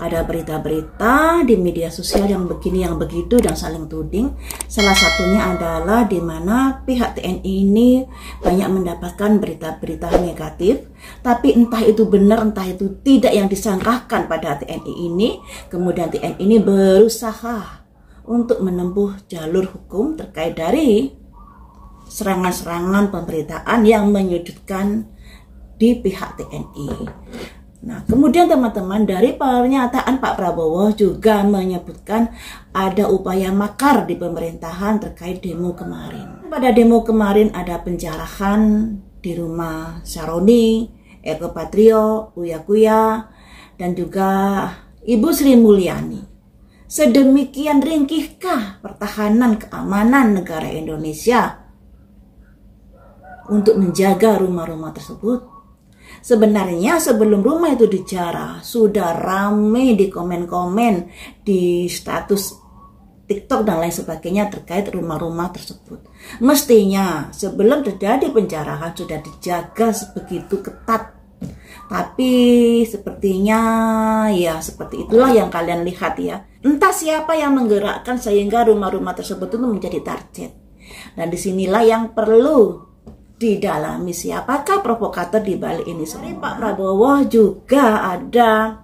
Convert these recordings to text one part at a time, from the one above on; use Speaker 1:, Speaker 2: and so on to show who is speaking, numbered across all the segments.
Speaker 1: ada berita-berita di media sosial yang begini yang begitu dan saling tuding. Salah satunya adalah di mana pihak TNI ini banyak mendapatkan berita-berita negatif, tapi entah itu benar entah itu tidak yang disangkakan pada TNI ini. Kemudian TNI ini berusaha untuk menempuh jalur hukum terkait dari serangan-serangan pemberitaan yang menyudutkan di pihak TNI. Nah, kemudian teman-teman, dari pernyataan Pak Prabowo juga menyebutkan ada upaya makar di pemerintahan terkait demo kemarin. Pada demo kemarin ada penjarahan di rumah Syaroni, Eko Patrio, Uya Kuya, dan juga Ibu Sri Mulyani. Sedemikian ringkihkah pertahanan keamanan negara Indonesia untuk menjaga rumah-rumah tersebut? Sebenarnya sebelum rumah itu dijarah, sudah rame di komen-komen, di status TikTok dan lain sebagainya terkait rumah-rumah tersebut. Mestinya sebelum terjadi penjarahan sudah dijaga sebegitu ketat. Tapi sepertinya ya seperti itulah yang kalian lihat ya. Entah siapa yang menggerakkan sehingga rumah-rumah tersebut itu menjadi target. Dan disinilah yang perlu didalami, siapakah provokator di balik ini semua. Pak Prabowo juga ada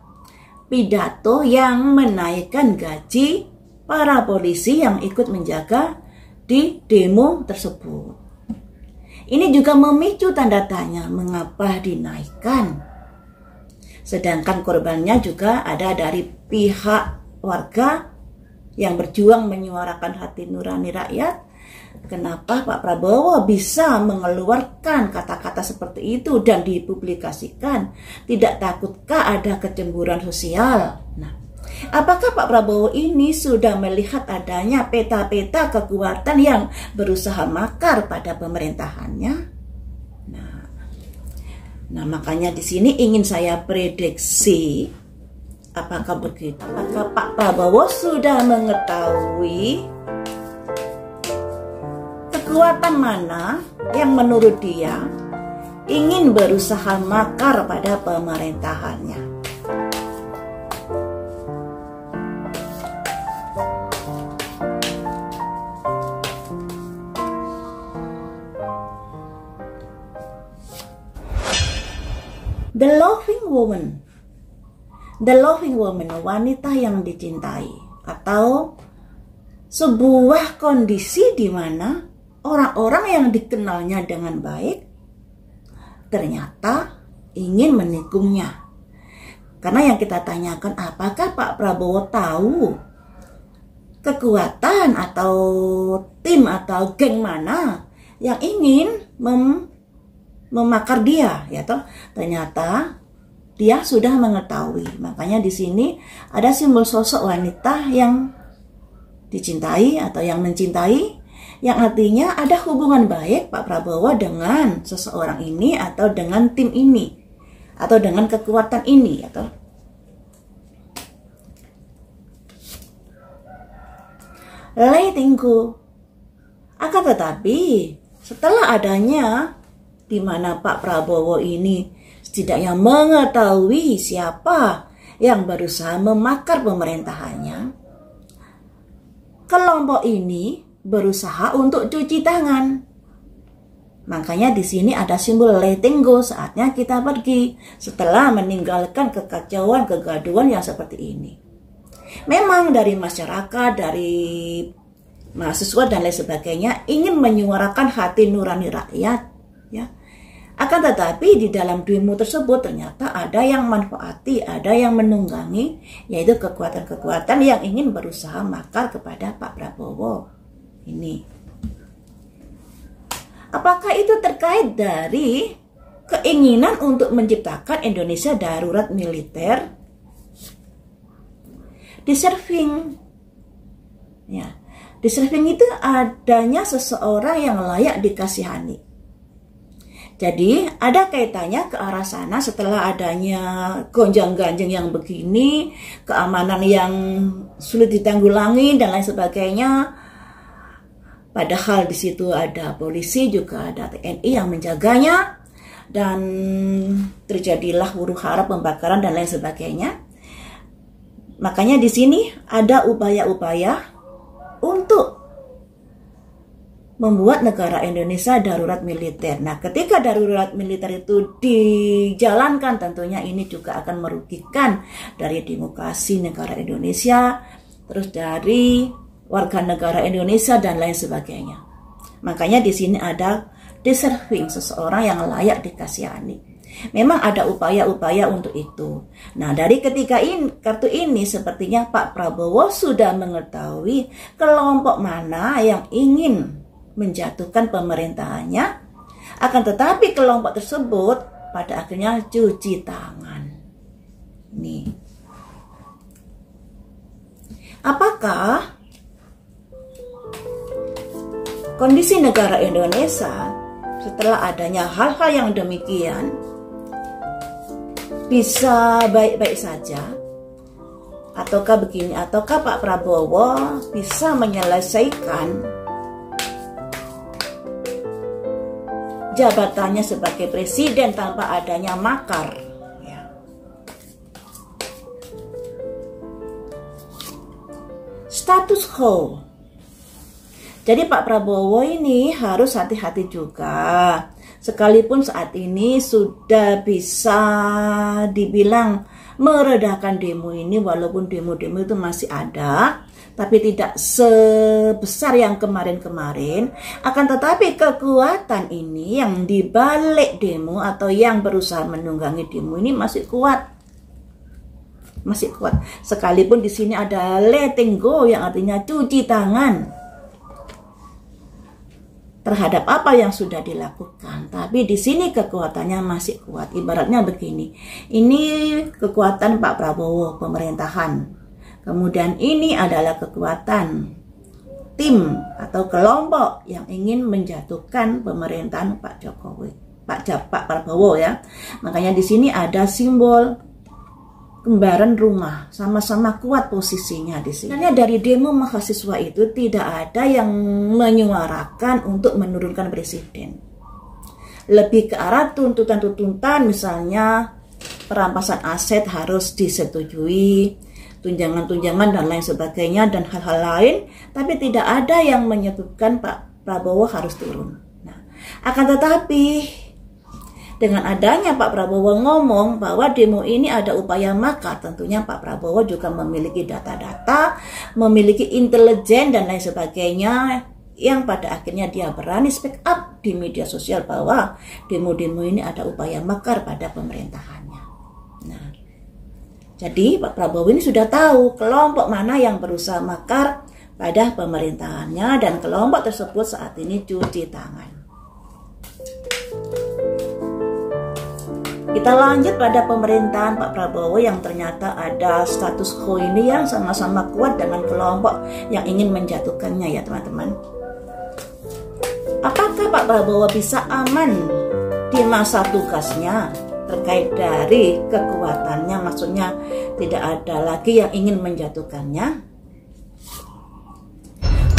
Speaker 1: pidato yang menaikkan gaji para polisi yang ikut menjaga di demo tersebut. Ini juga memicu tanda tanya mengapa dinaikkan. Sedangkan korbannya juga ada dari pihak warga yang berjuang menyuarakan hati nurani rakyat. Kenapa Pak Prabowo bisa mengeluarkan kata-kata seperti itu dan dipublikasikan? Tidak takutkah ada kecemburuan sosial? Nah, apakah Pak Prabowo ini sudah melihat adanya peta-peta kekuatan yang berusaha makar pada pemerintahannya? Nah, makanya di sini ingin saya prediksi, apakah begitu? Apakah Pak Prabowo sudah mengetahui kekuatan mana yang menurut dia ingin berusaha makar pada pemerintahannya? The loving woman, wanita yang dicintai, atau sebuah kondisi di mana orang-orang yang dikenalnya dengan baik ternyata ingin menikungnya. Karena yang kita tanyakan, apakah Pak Prabowo tahu kekuatan atau tim atau geng mana yang ingin memakar dia, ya toh? Ternyata dia sudah mengetahui. Makanya di sini ada simbol sosok wanita yang dicintai atau yang mencintai, yang artinya ada hubungan baik Pak Prabowo dengan seseorang ini atau dengan tim ini atau dengan kekuatan ini, atau letting go. Akan tetapi setelah adanya di mana Pak Prabowo ini setidaknya mengetahui siapa yang berusaha memakar pemerintahannya, kelompok ini berusaha untuk cuci tangan. Makanya di sini ada simbol letting go, saatnya kita pergi setelah meninggalkan kekacauan, kegaduhan yang seperti ini. Memang dari masyarakat, dari mahasiswa dan lain sebagainya ingin menyuarakan hati nurani rakyat, ya. Akan tetapi di dalam demo tersebut ternyata ada yang manfaati, ada yang menunggangi, yaitu kekuatan-kekuatan yang ingin berusaha makar kepada Pak Prabowo ini. Apakah itu terkait dari keinginan untuk menciptakan Indonesia darurat militer? Deserving, ya, deserving itu adanya seseorang yang layak dikasihani. Jadi ada kaitannya ke arah sana setelah adanya gonjang-ganjing yang begini, keamanan yang sulit ditanggulangi dan lain sebagainya. Padahal di situ ada polisi, juga ada TNI yang menjaganya, dan terjadilah huru-hara, pembakaran dan lain sebagainya. Makanya di sini ada upaya-upaya untuk membuat negara Indonesia darurat militer. Nah, ketika darurat militer itu dijalankan, tentunya ini juga akan merugikan dari demokrasi negara Indonesia, terus dari warga negara Indonesia dan lain sebagainya. Makanya di sini ada deserving, seseorang yang layak dikasihani. Memang ada upaya-upaya untuk itu. Nah, dari ketiga kartu ini sepertinya Pak Prabowo sudah mengetahui kelompok mana yang ingin menjatuhkan pemerintahannya, akan tetapi kelompok tersebut pada akhirnya cuci tangan. Nih, apakah kondisi negara Indonesia setelah adanya hal-hal yang demikian bisa baik-baik saja? Ataukah begini, ataukah Pak Prabowo bisa menyelesaikan jabatannya sebagai presiden tanpa adanya makar? Ya. Status quo. Jadi Pak Prabowo ini harus hati-hati juga. Sekalipun saat ini sudah bisa dibilang meredakan demo ini, walaupun demo-demo itu masih ada, tapi tidak sebesar yang kemarin-kemarin. Akan tetapi kekuatan ini yang dibalik demo atau yang berusaha menunggangi demo ini masih kuat. Masih kuat. Sekalipun di sini ada letting go yang artinya cuci tangan terhadap apa yang sudah dilakukan, tapi di sini kekuatannya masih kuat. Ibaratnya begini, ini kekuatan Pak Prabowo pemerintahan, kemudian ini adalah kekuatan tim atau kelompok yang ingin menjatuhkan pemerintahan Pak Jokowi, Pak Prabowo ya. Makanya di sini ada simbol kembaran rumah, sama-sama kuat posisinya di sini. Karena dari demo mahasiswa itu tidak ada yang menyuarakan untuk menurunkan presiden. Lebih ke arah tuntutan-tuntutan, misalnya perampasan aset harus disetujui, tunjangan-tunjangan dan lain sebagainya, dan hal-hal lain, tapi tidak ada yang menyebutkan Pak Prabowo harus turun. Nah, akan tetapi dengan adanya Pak Prabowo ngomong bahwa demo ini ada upaya makar, tentunya Pak Prabowo juga memiliki data-data, memiliki intelijen dan lain sebagainya, yang pada akhirnya dia berani speak up di media sosial bahwa demo-demo ini ada upaya makar pada pemerintahannya. Nah, jadi Pak Prabowo ini sudah tahu kelompok mana yang berusaha makar pada pemerintahannya, dan kelompok tersebut saat ini cuci tangan. Kita lanjut pada pemerintahan Pak Prabowo yang ternyata ada status quo ini yang sama-sama kuat dengan kelompok yang ingin menjatuhkannya ya teman-teman. Apakah Pak Prabowo bisa aman di masa tugasnya terkait dari kekuatannya? Maksudnya tidak ada lagi yang ingin menjatuhkannya.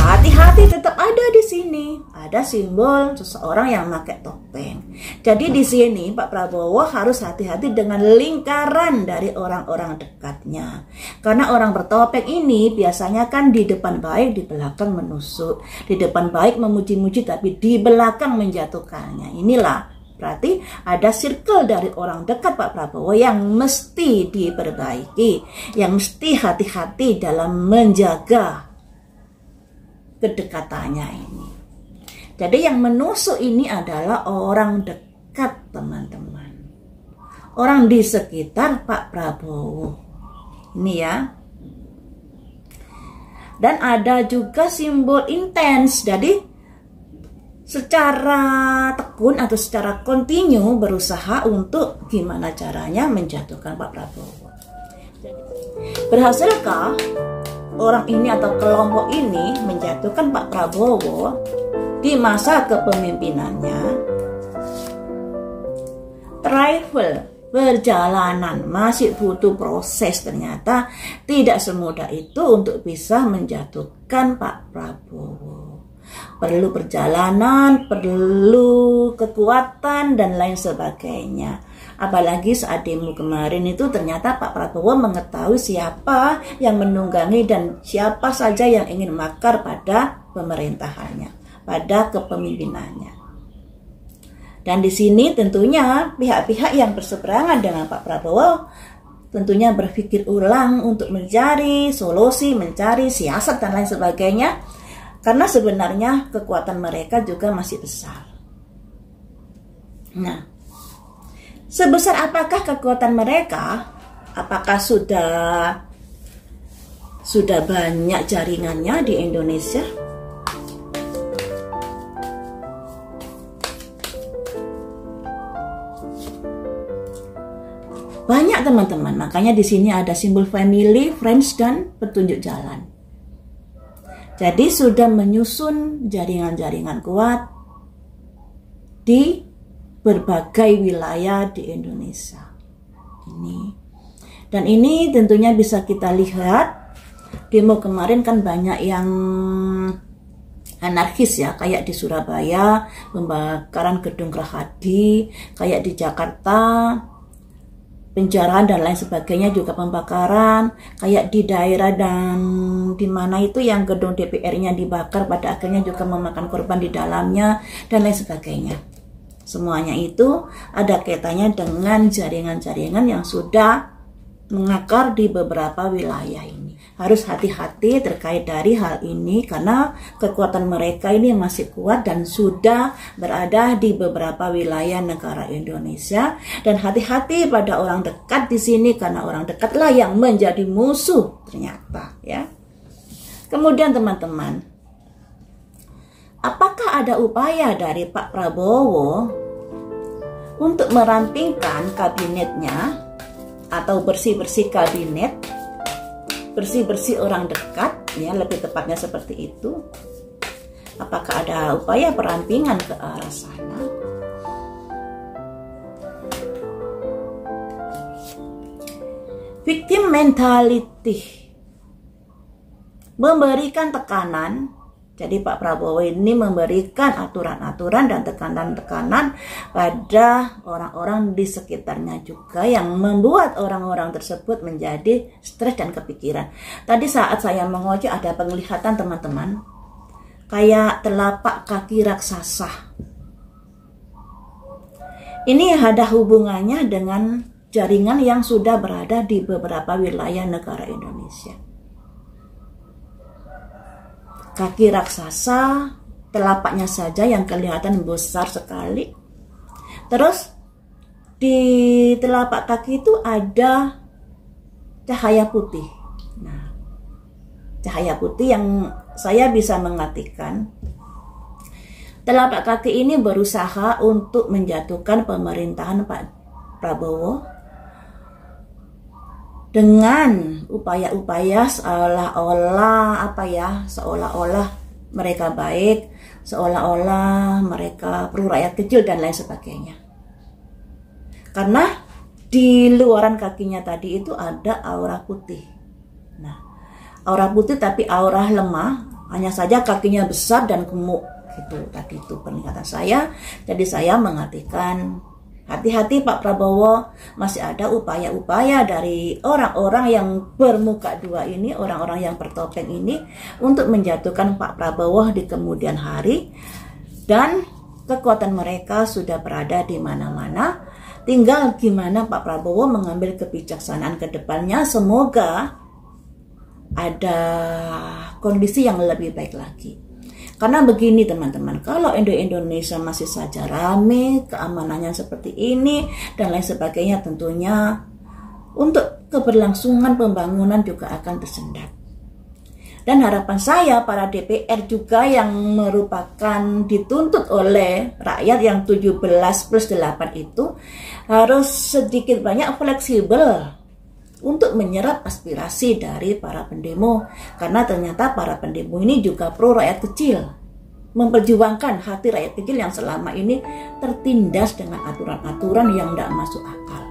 Speaker 1: Hati-hati, tetap ada di sini. Ada simbol seseorang yang pakai topeng. Jadi di sini Pak Prabowo harus hati-hati dengan lingkaran dari orang-orang dekatnya. Karena orang bertopeng ini biasanya kan di depan baik, di belakang menusuk. Di depan baik memuji-muji, tapi di belakang menjatuhkannya. Inilah berarti ada circle dari orang dekat Pak Prabowo yang mesti diperbaiki, yang mesti hati-hati dalam menjaga kedekatannya ini. Jadi yang menusuk ini adalah orang dekat teman-teman, orang di sekitar Pak Prabowo ini ya. Dan ada juga simbol intens, jadi secara tekun atau secara kontinu berusaha untuk gimana caranya menjatuhkan Pak Prabowo. Berhasilkah orang ini atau kelompok ini menjatuhkan Pak Prabowo di masa kepemimpinannya? Travel, perjalanan masih butuh proses, ternyata tidak semudah itu untuk bisa menjatuhkan Pak Prabowo. Perlu perjalanan, perlu kekuatan dan lain sebagainya. Apalagi saat demo kemarin itu ternyata Pak Prabowo mengetahui siapa yang menunggangi dan siapa saja yang ingin makar pada pemerintahannya, pada kepemimpinannya. Dan di sini tentunya pihak-pihak yang berseberangan dengan Pak Prabowo tentunya berpikir ulang untuk mencari solusi, mencari siasat dan lain sebagainya. Karena sebenarnya kekuatan mereka juga masih besar. Nah, sebesar apakah kekuatan mereka? Apakah sudah banyak jaringannya di Indonesia? Banyak teman-teman, makanya di sini ada simbol family, friends, dan petunjuk jalan. Jadi sudah menyusun jaringan-jaringan kuat di berbagai wilayah di Indonesia ini. Dan ini tentunya bisa kita lihat, demo kemarin kan banyak yang anarkis ya, kayak di Surabaya pembakaran gedung Gerahadi, kayak di Jakarta penjarahan dan lain sebagainya juga pembakaran, kayak di daerah dan di mana itu yang gedung DPR-nya dibakar pada akhirnya juga memakan korban di dalamnya dan lain sebagainya. Semuanya itu ada kaitannya dengan jaringan-jaringan yang sudah mengakar di beberapa wilayah ini. Harus hati-hati terkait dari hal ini karena kekuatan mereka ini masih kuat dan sudah berada di beberapa wilayah negara Indonesia. Dan hati-hati pada orang dekat di sini karena orang dekatlah yang menjadi musuh ternyata ya. Kemudian teman-teman, apakah ada upaya dari Pak Prabowo untuk merampingkan kabinetnya atau bersih-bersih kabinet, bersih-bersih orang dekat, ya lebih tepatnya seperti itu? Apakah ada upaya perampingan ke arah sana? Victim mentality, memberikan tekanan. Jadi Pak Prabowo ini memberikan aturan-aturan dan tekanan-tekanan pada orang-orang di sekitarnya juga yang membuat orang-orang tersebut menjadi stres dan kepikiran. Tadi saat saya mengojek ada penglihatan teman-teman, kayak telapak kaki raksasa. Ini ada hubungannya dengan jaringan yang sudah berada di beberapa wilayah negara Indonesia. Kaki raksasa, telapaknya saja yang kelihatan besar sekali. Terus di telapak kaki itu ada cahaya putih. Nah, cahaya putih yang saya bisa mengartikan telapak kaki ini berusaha untuk menjatuhkan pemerintahan Pak Prabowo dengan upaya-upaya seolah-olah mereka baik, seolah-olah mereka pro rakyat kecil dan lain sebagainya. Karena di luaran kakinya tadi itu ada aura putih. Nah, aura putih tapi aura lemah, hanya saja kakinya besar dan gemuk gitu. Tadi itu penglihatan saya. Jadi saya mengartikan hati-hati Pak Prabowo, masih ada upaya-upaya dari orang-orang yang bermuka dua ini, orang-orang yang bertopeng ini untuk menjatuhkan Pak Prabowo di kemudian hari. Dan kekuatan mereka sudah berada di mana-mana. Tinggal gimana Pak Prabowo mengambil kebijaksanaan ke depannya. Semoga ada kondisi yang lebih baik lagi. Karena begini teman-teman, kalau Indonesia masih saja rame, keamanannya seperti ini, dan lain sebagainya, tentunya untuk keberlangsungan pembangunan juga akan tersendat. Dan harapan saya para DPR juga yang merupakan dituntut oleh rakyat yang 17+8 itu harus sedikit banyak fleksibel untuk menyerap aspirasi dari para pendemo. Karena ternyata para pendemo ini juga pro rakyat kecil, memperjuangkan hati rakyat kecil yang selama ini tertindas dengan aturan-aturan yang tidak masuk akal.